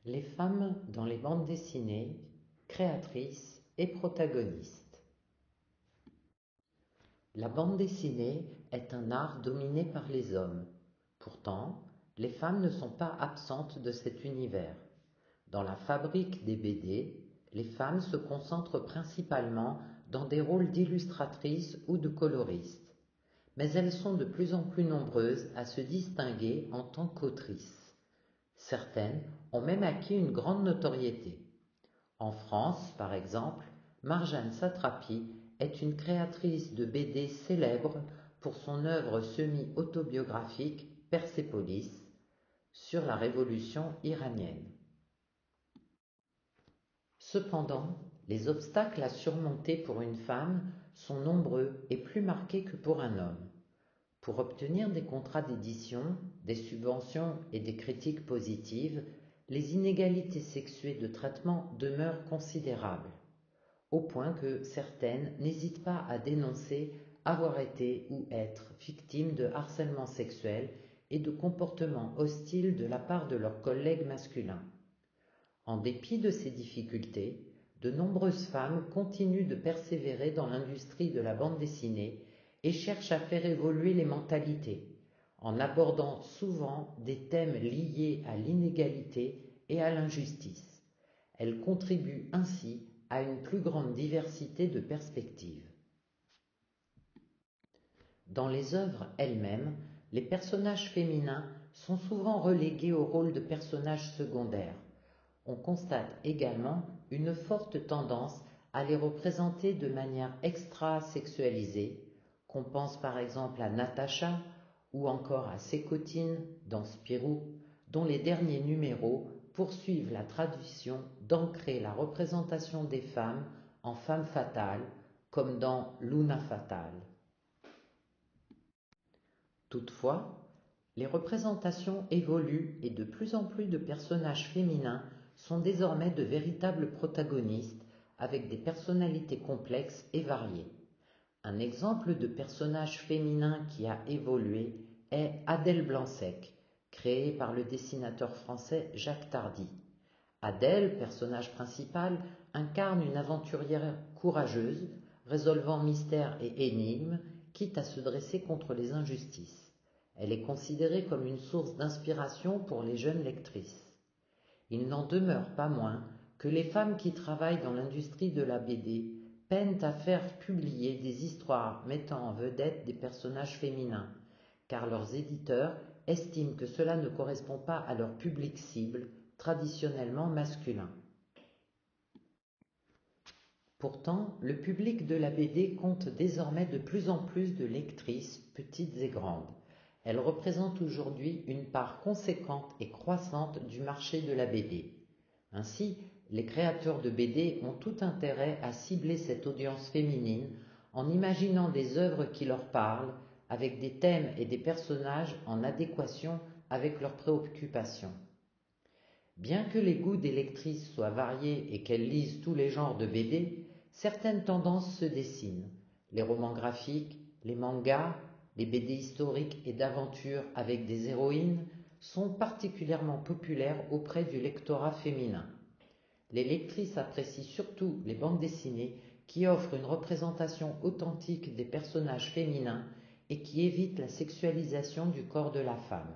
Les femmes dans les bandes dessinées, créatrices et protagonistes. La bande dessinée est un art dominé par les hommes. Pourtant, les femmes ne sont pas absentes de cet univers. Dans la fabrique des BD, les femmes se concentrent principalement dans des rôles d'illustratrices ou de coloristes. Mais elles sont de plus en plus nombreuses à se distinguer en tant qu'autrices. Certaines ont même acquis une grande notoriété. En France, par exemple, Marjane Satrapi est une créatrice de BD célèbre pour son œuvre semi-autobiographique Persépolis sur la révolution iranienne. Cependant, les obstacles à surmonter pour une femme sont nombreux et plus marqués que pour un homme. Pour obtenir des contrats d'édition, des subventions et des critiques positives, les inégalités sexuées de traitement demeurent considérables, au point que certaines n'hésitent pas à dénoncer avoir été ou être victimes de harcèlement sexuel et de comportements hostiles de la part de leurs collègues masculins. En dépit de ces difficultés, de nombreuses femmes continuent de persévérer dans l'industrie de la bande dessinée et cherchent à faire évoluer les mentalités, en abordant souvent des thèmes liés à l'inégalité et à l'injustice. Elles contribuent ainsi à une plus grande diversité de perspectives. Dans les œuvres elles-mêmes, les personnages féminins sont souvent relégués au rôle de personnages secondaires. On constate également une forte tendance à les représenter de manière extra-sexualisée, qu'on pense par exemple à Natacha ou encore à Sécotine dans Spirou, dont les derniers numéros poursuivent la tradition d'ancrer la représentation des femmes en femmes fatales, comme dans Luna Fatale. Toutefois, les représentations évoluent et de plus en plus de personnages féminins sont désormais de véritables protagonistes avec des personnalités complexes et variées. Un exemple de personnage féminin qui a évolué est Adèle Blanc-Sec, créée par le dessinateur français Jacques Tardy. Adèle, personnage principal, incarne une aventurière courageuse, résolvant mystères et énigmes, quitte à se dresser contre les injustices. Elle est considérée comme une source d'inspiration pour les jeunes lectrices. Il n'en demeure pas moins que les femmes qui travaillent dans l'industrie de la BD peinent à faire publier des histoires mettant en vedette des personnages féminins, car leurs éditeurs estiment que cela ne correspond pas à leur public cible, traditionnellement masculin. Pourtant, le public de la BD compte désormais de plus en plus de lectrices, petites et grandes. Elle représente aujourd'hui une part conséquente et croissante du marché de la BD. Ainsi, les créateurs de BD ont tout intérêt à cibler cette audience féminine en imaginant des œuvres qui leur parlent, avec des thèmes et des personnages en adéquation avec leurs préoccupations. Bien que les goûts des lectrices soient variés et qu'elles lisent tous les genres de BD, certaines tendances se dessinent. Les romans graphiques, les mangas, les BD historiques et d'aventure avec des héroïnes sont particulièrement populaires auprès du lectorat féminin. Les lectrices apprécient surtout les bandes dessinées qui offrent une représentation authentique des personnages féminins et qui évitent la sexualisation du corps de la femme.